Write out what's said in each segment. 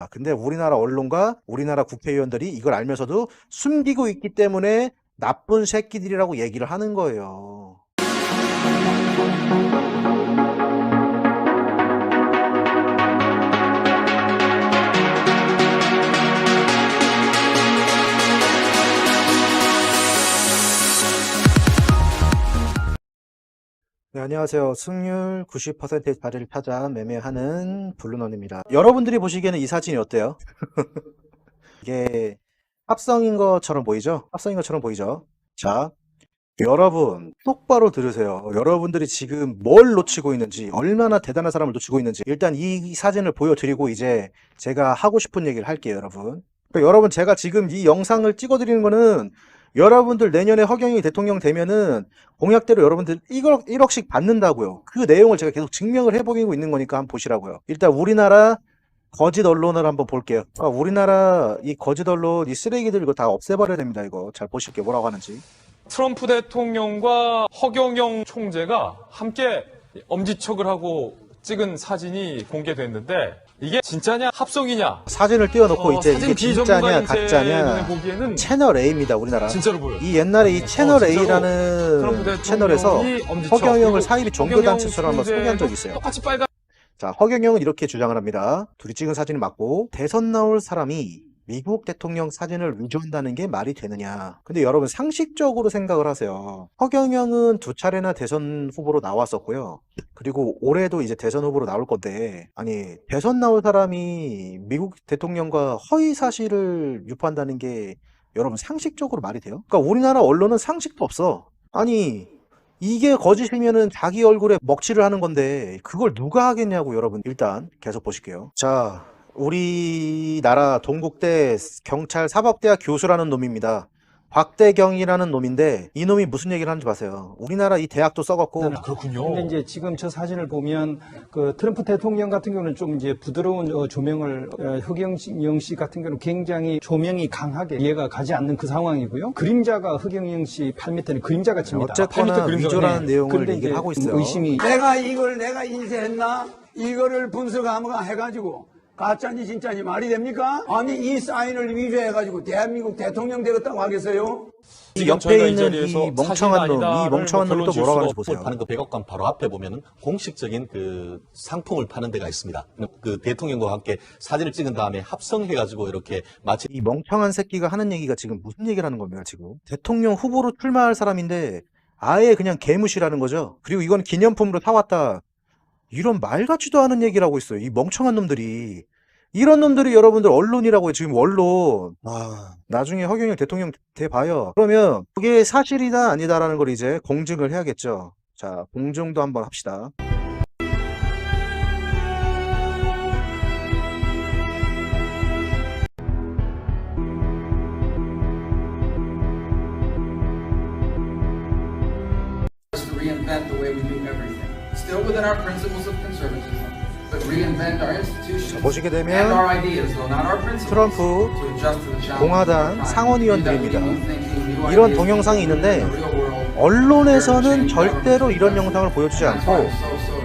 근데 우리나라 언론과 우리나라 국회의원들이 이걸 알면서도 숨기고 있기 때문에 나쁜 새끼들이라고 얘기를 하는 거예요. 네, 안녕하세요. 승률 90%의 자리를 찾아 매매하는 블루넌입니다. 여러분들이 보시기에는 이 사진이 어때요? 이게 합성인 것처럼 보이죠? 합성인 것처럼 보이죠? 자, 여러분 똑바로 들으세요. 여러분들이 지금 뭘 놓치고 있는지, 얼마나 대단한 사람을 놓치고 있는지 일단 이 사진을 보여드리고 이제 제가 하고 싶은 얘기를 할게요, 여러분. 그러니까 여러분, 제가 지금 이 영상을 찍어드리는 거는 여러분들 내년에 허경영이 대통령 되면은 공약대로 여러분들 1억씩 받는다고요. 그 내용을 제가 계속 증명을 해보이고 있는 거니까 한번 보시라고요. 일단 우리나라 거짓 언론을 한번 볼게요. 우리나라 이 거짓 언론, 이 쓰레기들 이거 다 없애버려야 됩니다. 이거 잘 보실게요. 뭐라고 하는지. 트럼프 대통령과 허경영 총재가 함께 엄지척을 하고 찍은 사진이 공개됐는데 이게 진짜냐 합성이냐 사진을 띄워놓고 이제 이게 진짜냐 가짜냐 보기에는 채널 A입니다. 우리나라. 진짜로 보여요. 이 옛날에 이 채널 A라는 트럼프 채널에서 엄지척, 허경영을 사이비 종교단체처럼 한번 허경영 소개한 적이 있어요. 똑같이 빨간. 자, 허경영은 이렇게 주장을 합니다. 둘이 찍은 사진이 맞고 대선 나올 사람이 미국 대통령 사진을 위조한다는 게 말이 되느냐. 근데 여러분 상식적으로 생각을 하세요. 허경영은 2차례나 대선 후보로 나왔었고요. 그리고 올해도 이제 대선 후보로 나올 건데, 아니 대선 나올 사람이 미국 대통령과 허위 사실을 유포한다는 게 여러분 상식적으로 말이 돼요? 그러니까 우리나라 언론은 상식도 없어. 아니 이게 거짓이면은 자기 얼굴에 먹칠을 하는 건데 그걸 누가 하겠냐고. 여러분 일단 계속 보실게요. 자, 우리나라 동국대 경찰 사법대학 교수라는 놈입니다. 박대경이라는 놈인데 이 놈이 무슨 얘기를 하는지 아세요? 우리나라 이 대학도 썩었고. 그렇군요. 근데 이제 지금 저 사진을 보면 그 트럼프 대통령 같은 경우는 좀 이제 부드러운 조명을, 허경영 씨 같은 경우는 굉장히 조명이 강하게 이해가 가지 않는 그 상황이고요. 그림자가 허경영 씨 팔 밑에는 그림자가 칩니다. 어쨌거나 위조라는 내용을 근데 얘기를 이제 하고 있어요. 의심이 내가 이걸 내가 인쇄했나? 이거를 분석하면 해가지고 가짜인지 진짜인지 말이 됩니까? 아니 이 사인을 위조해가지고 대한민국 대통령 되겠다고 하겠어요? 이 옆에 있는 이 멍청한 놈, 이 멍청한 놈이 또 뭐라고 하는지 보세요. 파는 그 백악관 바로 앞에 보면은 공식적인 그 상품을 파는 데가 있습니다. 그 대통령과 함께 사진을 찍은 다음에 합성해가지고 이렇게 마치 이 멍청한 새끼가 하는 얘기가 지금 무슨 얘기를 하는 겁니까 지금? 대통령 후보로 출마할 사람인데 아예 그냥 개무시라는 거죠. 그리고 이건 기념품으로 사왔다. 이런 말 같지도 않은 얘기를 하고 있어요. 이 멍청한 놈들이. 이런 놈들이 여러분들 언론이라고 해요. 지금 언론. 나중에 허경영 대통령 돼봐요. 그러면 그게 사실이다 아니다라는 걸 이제 공증을 해야겠죠. 자, 공증도 한번 합시다. To reinvent the way we do everything. Still within our principles of conservatism, but reinvent our institutions 보시게 and 되면 our ideas, though not our principles, 트럼프 to adjust to the challenges 공화당 of the time. 상원의원들입니다. New thinking, new 이런 ideas 동영상이 있는데 in the real world. 언론에서는 절대로 이런 영상을 보여주지 않고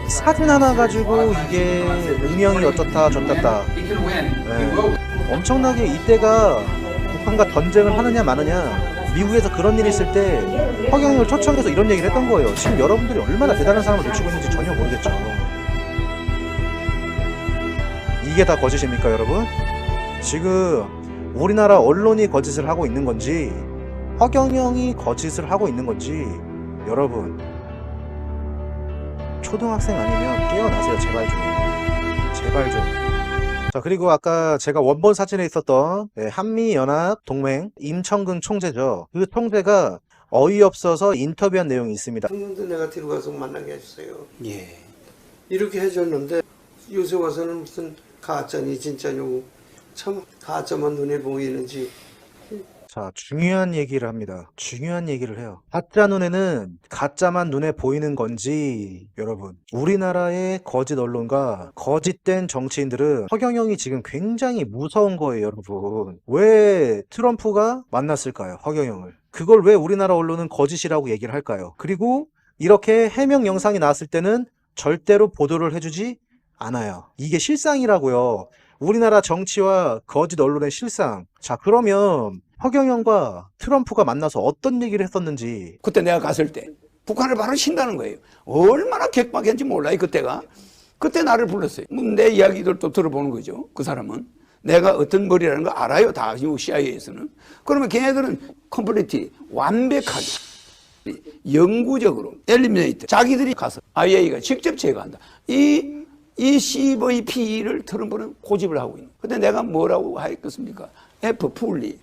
사진 하나 가지고 이게 운명이 어쩌다 저쩌다. He can win. He 네. will. 엄청나게 이때가 북한과 전쟁을 하느냐 마느냐, 미국에서 그런 일이 있을 때 허경영을 초청해서 이런 얘기를 했던 거예요. 지금 여러분들이 얼마나 대단한 사람을 놓치고 있는지 전혀 모르겠죠. 이게 다 거짓입니까, 여러분? 지금 우리나라 언론이 거짓을 하고 있는 건지 허경영이 거짓을 하고 있는 건지 여러분 초등학생 아니면 깨어나세요. 제발 좀. 제발 좀. 자, 그리고 아까 제가 원본 사진에 있었던 한미연합 동맹 임청근 총재죠. 그 총재가 어이없어서 인터뷰한 내용이 있습니다. 청년들 내가 뒤로 가서 만나게 해주세요. 예. 이렇게 해줬는데 요새 와서는 무슨 가짜니 진짜냐고 참 가짜만 눈에 보이는지. 자, 중요한 얘기를 합니다. 중요한 얘기를 해요. 가짜 눈에는 가짜만 눈에 보이는 건지, 여러분, 우리나라의 거짓 언론과 거짓된 정치인들은 허경영이 지금 굉장히 무서운 거예요, 여러분. 왜 트럼프가 만났을까요, 허경영을? 그걸 왜 우리나라 언론은 거짓이라고 얘기를 할까요? 그리고 이렇게 해명 영상이 나왔을 때는 절대로 보도를 해주지 않아요. 이게 실상이라고요. 우리나라 정치와 거짓 언론의 실상. 자, 그러면 허경영과 트럼프가 만나서 어떤 얘기를 했었는지. 그때 내가 갔을 때 북한을 바로 친다는 거예요. 얼마나 격박했는지 몰라요, 그때가. 그때 나를 불렀어요. 내 이야기들도 들어보는 거죠. 그 사람은. 내가 어떤 머리라는 거 알아요. 다 CIA에서는. 그러면 걔네들은 컴플리트 완벽하게 영구적으로 엘리미네이트 자기들이 가서 IAEA가 직접 제거한다. 이 CVP를 트럼프는 고집을 하고 있는. 근데 내가 뭐라고 하겠습니까? 풀리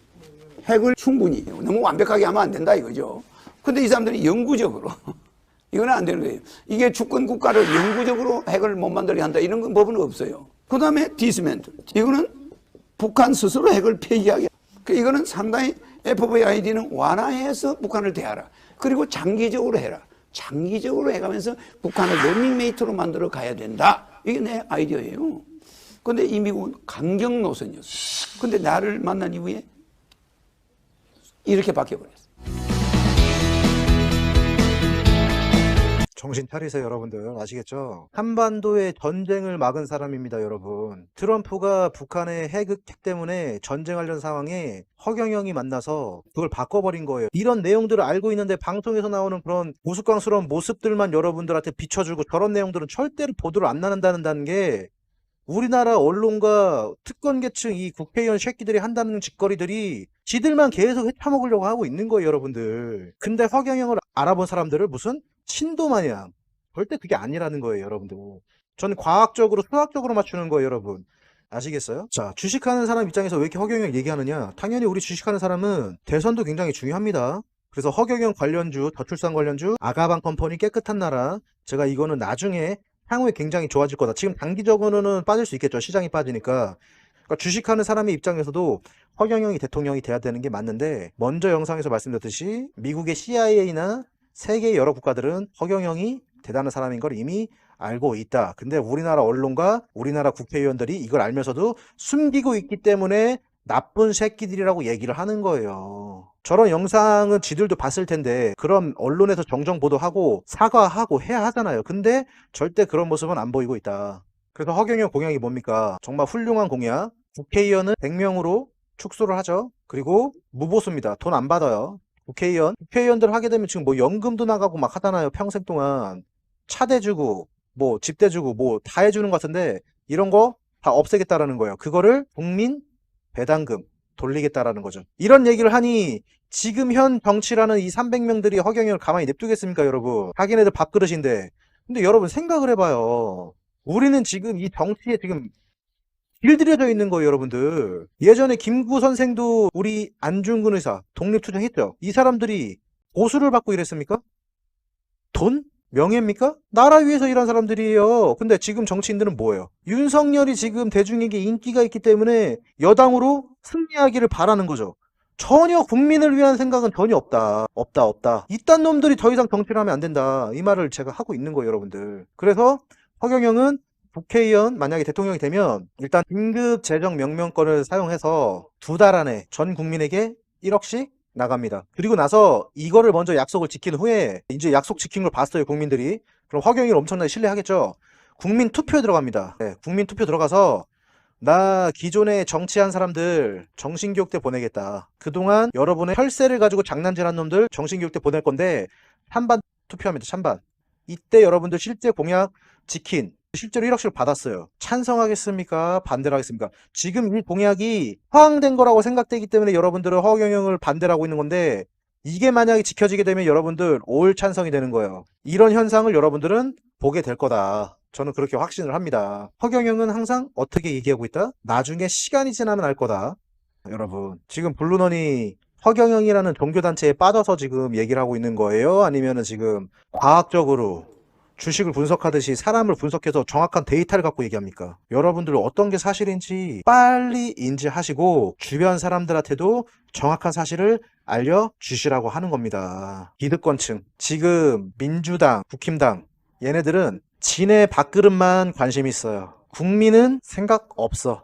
핵을 충분히 너무 완벽하게 하면 안 된다 이거죠. 근데 이 사람들이 영구적으로 이거는 안 되는 거예요. 이게 주권 국가를 영구적으로 핵을 못 만들게 한다 이런 건 법은 없어요. 그 다음에 디스멘트. 이거는 북한 스스로 핵을 폐기하게. 이거는 상당히 FVID는 완화해서 북한을 대하라. 그리고 장기적으로 해라. 장기적으로 해가면서 북한을 러닝메이트로 만들어 가야 된다. 이게 내 아이디어예요. 근데 이 미국은 강경 노선이었어. 근데 나를 만난 이후에 이렇게 바뀌어버렸어. 정신 차리세요, 여러분들. 아시겠죠? 한반도의 전쟁을 막은 사람입니다, 여러분. 트럼프가 북한의 핵 때문에 전쟁하려는 상황에 허경영이 만나서 그걸 바꿔버린 거예요. 이런 내용들을 알고 있는데 방송에서 나오는 그런 우스꽝스러운 모습들만 여러분들한테 비춰주고 저런 내용들은 절대로 보도를 안 나눈다는 게 우리나라 언론과 특권계층 이 국회의원 새끼들이 한다는 짓거리들이 지들만 계속 헤쳐먹으려고 하고 있는 거예요, 여러분들. 근데 허경영을 알아본 사람들을 무슨 신도 마냥 절대 그게 아니라는 거예요, 여러분들. 저는 과학적으로 수학적으로 맞추는 거예요, 여러분. 아시겠어요? 자, 주식하는 사람 입장에서 왜 이렇게 허경영 얘기하느냐? 당연히 우리 주식하는 사람은 대선도 굉장히 중요합니다. 그래서 허경영 관련주, 저출산 관련주, 아가방 컴퍼니 깨끗한 나라, 제가 이거는 나중에 향후에 굉장히 좋아질 거다. 지금 단기적으로는 빠질 수 있겠죠. 시장이 빠지니까. 그러니까 주식하는 사람의 입장에서도 허경영이 대통령이 돼야 되는 게 맞는데, 먼저 영상에서 말씀드렸듯이 미국의 CIA나 세계의 여러 국가들은 허경영이 대단한 사람인 걸 이미 알고 있다. 근데 우리나라 언론과 우리나라 국회의원들이 이걸 알면서도 숨기고 있기 때문에 나쁜 새끼들이라고 얘기를 하는 거예요. 저런 영상은 지들도 봤을 텐데 그런 언론에서 정정 보도하고 사과하고 해야 하잖아요. 근데 절대 그런 모습은 안 보이고 있다. 그래서 허경영 공약이 뭡니까? 정말 훌륭한 공약. 국회의원은 100명으로 축소를 하죠. 그리고 무보수입니다. 돈 안 받아요. 국회의원들 하게 되면 지금 뭐 연금도 나가고 막 하잖아요. 평생 동안 차 대주고 뭐 집 대주고 뭐 다 해주는 것 같은데 이런 거 다 없애겠다라는 거예요. 그거를 국민 배당금 돌리겠다라는 거죠. 이런 얘기를 하니 지금 현 정치라는 이 300명들이 허경영을 가만히 냅두겠습니까, 여러분? 자기네들 밥그릇인데. 근데 여러분 생각을 해봐요. 우리는 지금 이 정치에 지금 길들여져 있는 거예요, 여러분들. 예전에 김구 선생도 우리 안중근 의사 독립투쟁했죠. 이 사람들이 보수를 받고 이랬습니까? 돈? 명예입니까? 나라 위해서 일한 사람들이에요. 근데 지금 정치인들은 뭐예요? 윤석열이 지금 대중에게 인기가 있기 때문에 여당으로 승리하기를 바라는 거죠. 전혀 국민을 위한 생각은 전혀 없다. 없다. 이딴 놈들이 더 이상 정치를 하면 안 된다. 이 말을 제가 하고 있는 거예요, 여러분들. 그래서 허경영은 국회의원 만약에 대통령이 되면 일단 긴급 재정 명령권을 사용해서 2달 안에 전 국민에게 1억씩 나갑니다. 그리고 나서 이거를 먼저 약속을 지킨 후에 이제 약속 지킨 걸 봤어요, 국민들이. 그럼 허경영을 엄청나게 신뢰하겠죠. 국민 투표에 들어갑니다. 네, 국민 투표 들어가서 나 기존에 정치한 사람들 정신교육대 보내겠다. 그동안 여러분의 혈세를 가지고 장난질한 놈들 정신교육대 보낼 건데 찬반 투표합니다. 찬반. 이때 여러분들 실제 공약 지킨 실제로 1억씩을 받았어요. 찬성하겠습니까? 반대를 하겠습니까? 지금 이 공약이 허황된 거라고 생각되기 때문에 여러분들은 허경영을 반대를 하고 있는 건데 이게 만약에 지켜지게 되면 여러분들 올 찬성이 되는 거예요. 이런 현상을 여러분들은 보게 될 거다. 저는 그렇게 확신을 합니다. 허경영은 항상 어떻게 얘기하고 있다? 나중에 시간이 지나면 알 거다. 여러분, 지금 블루넌이 허경영이라는 종교단체에 빠져서 지금 얘기를 하고 있는 거예요? 아니면은 지금 과학적으로 주식을 분석하듯이 사람을 분석해서 정확한 데이터를 갖고 얘기합니까? 여러분들 어떤 게 사실인지 빨리 인지하시고 주변 사람들한테도 정확한 사실을 알려주시라고 하는 겁니다. 기득권층, 지금 민주당, 국힘당 얘네들은 지네 밥그릇만 관심이 있어요. 국민은 생각 없어.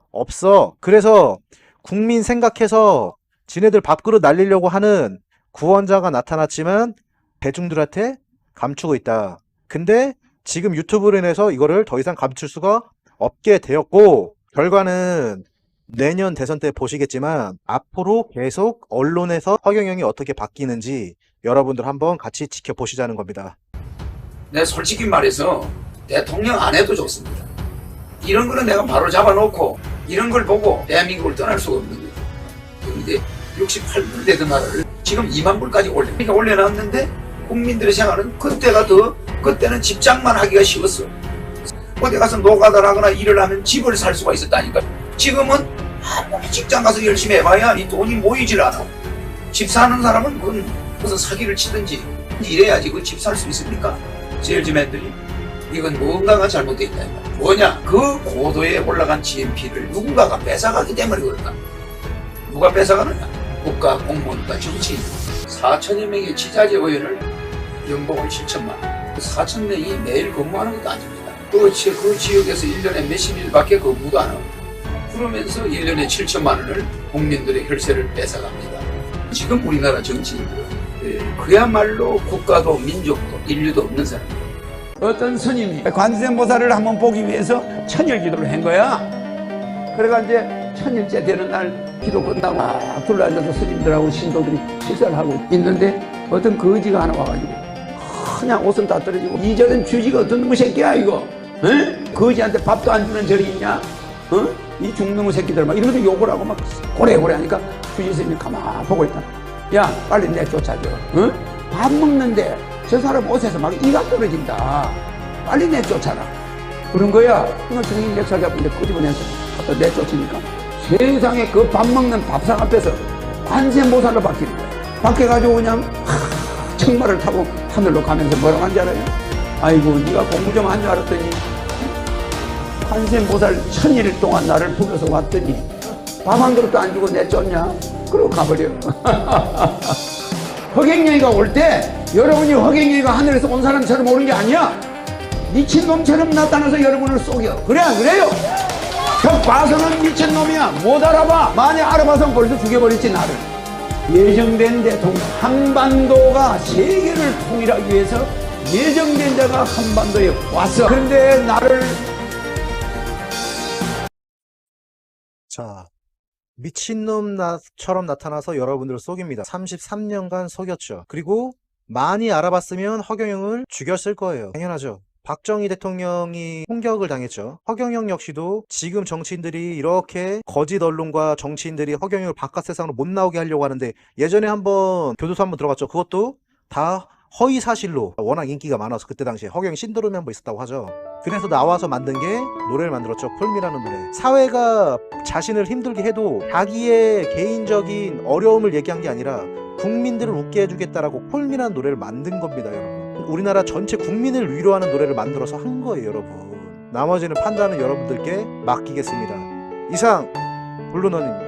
그래서 국민 생각해서 지네들 밥그릇 날리려고 하는 구원자가 나타났지만 대중들한테 감추고 있다. 근데 지금 유튜브로 인해서 이거를 더 이상 감출 수가 없게 되었고 결과는 내년 대선 때 보시겠지만 앞으로 계속 언론에서 허경영이 어떻게 바뀌는지 여러분들 한번 같이 지켜보시자는 겁니다. 내 솔직히 말해서 대통령 안 해도 좋습니다. 이런 거는 내가 바로 잡아놓고 이런 걸 보고 대한민국을 떠날 수가 없는 거예요. 근데 68불 되던 나라를 지금 2만 불까지 올려놨는데 국민들의 생활은 그때는 집장만 하기가 쉬웠어. 어디 가서 노가다를 하거나 일을 하면 집을 살 수가 있었다니까. 지금은 직장 가서 열심히 해봐야 이 돈이 모이질 않아. 집 사는 사람은 그건 무슨 사기를 치든지 이래야지 그 집 살 수 있습니까? 셀즈맨들이 이건 뭔가가 잘못되어 있다. 뭐냐? 그 고도에 올라간 GNP를 누군가가 뺏어가기 때문에 그렇다. 누가 뺏어가느냐? 국가 공무원과 정치인 4천여 명의 지자체 의원을 연봉을 7천만 원. 4천 명이 매일 근무하는 것도 아닙니다. 그 지역에서 1년에 몇십 일밖에 근무도 안 하고 그러면서 1년에 7천만 원을 국민들의 혈세를 뺏어갑니다. 지금 우리나라 정치인들은 그야말로 국가도 민족도 인류도 없는 사람이에요. 어떤 스님이 관세음보살을 한번 보기 위해서 천일 기도를 한 거야. 그래가 이제 천일째 되는 날 기도 끝나고 둘러앉아서 스님들하고 신도들이 식사를 하고 있는데 어떤 거지가 하나 와가지고 그냥 옷은 다 떨어지고 이 저런 주지가 어떤 놈의 새끼야 이거. 에? 거지한테 밥도 안 주는 절이 있냐? 이 중놈의 새끼들 막 이러면서 욕을 하고 막 고래고래 하니까 주지 스님이 가만 보고 있다. 야 빨리 내쫓아줘. 밥 먹는데 저 사람 옷에서 막 이가 떨어진다. 빨리 내쫓아라. 그런 거야. 그걸 중인 역사 잡은데 끄집어내서 갖다 내쫓으니까 세상에 그 밥 먹는 밥상 앞에서 관세음보살로 바뀌는 거야. 바뀌어가지고 그냥 청마를 타고 하늘로 가면서 뭐라고 한줄 알아요? 아이고 네가 공부 좀 한 줄 알았더니 관세음보살 1000일 동안 나를 불러서 왔더니 밥 한 그릇도 안 주고 내쫓냐? 그러고 가버려. 허경영이가 올 때 여러분이 허경영이가 하늘에서 온 사람처럼 오는 게 아니야. 미친놈처럼 나타나서 여러분을 속여. 그래 안 그래요? 저 봐서는 미친놈이야. 못 알아봐. 만약 알아봐서 벌써 죽여버렸지 나를. 예정된 대통령 한반도가 세계를 통일하기 위해서 예정된 자가 한반도에 왔어. 그런데 나를 자, 미친놈처럼 나타나서 여러분들을 속입니다. 33년간 속였죠. 그리고 많이 알아봤으면 허경영을 죽였을 거예요. 당연하죠. 박정희 대통령이 총격을 당했죠. 허경영 역시도 지금 정치인들이 이렇게 거짓 언론과 정치인들이 허경영을 바깥 세상으로 못 나오게 하려고 하는데 예전에 한번 교도소 한번 들어갔죠. 그것도 다 허위 사실로 워낙 인기가 많아서 그때 당시에 허경영 신도롬이 한번 있었다고 하죠. 그래서 나와서 만든 게 노래를 만들었죠. 풀미라는 노래. 사회가 자신을 힘들게 해도 자기의 개인적인 어려움을 얘기한 게 아니라 국민들을 웃게 해주겠다라고 풀미라는 노래를 만든 겁니다, 여러분. 우리나라 전체 국민을 위로하는 노래를 만들어서 한 거예요, 여러분. 나머지는 판단은 여러분들께 맡기겠습니다. 이상 블루넌입니다.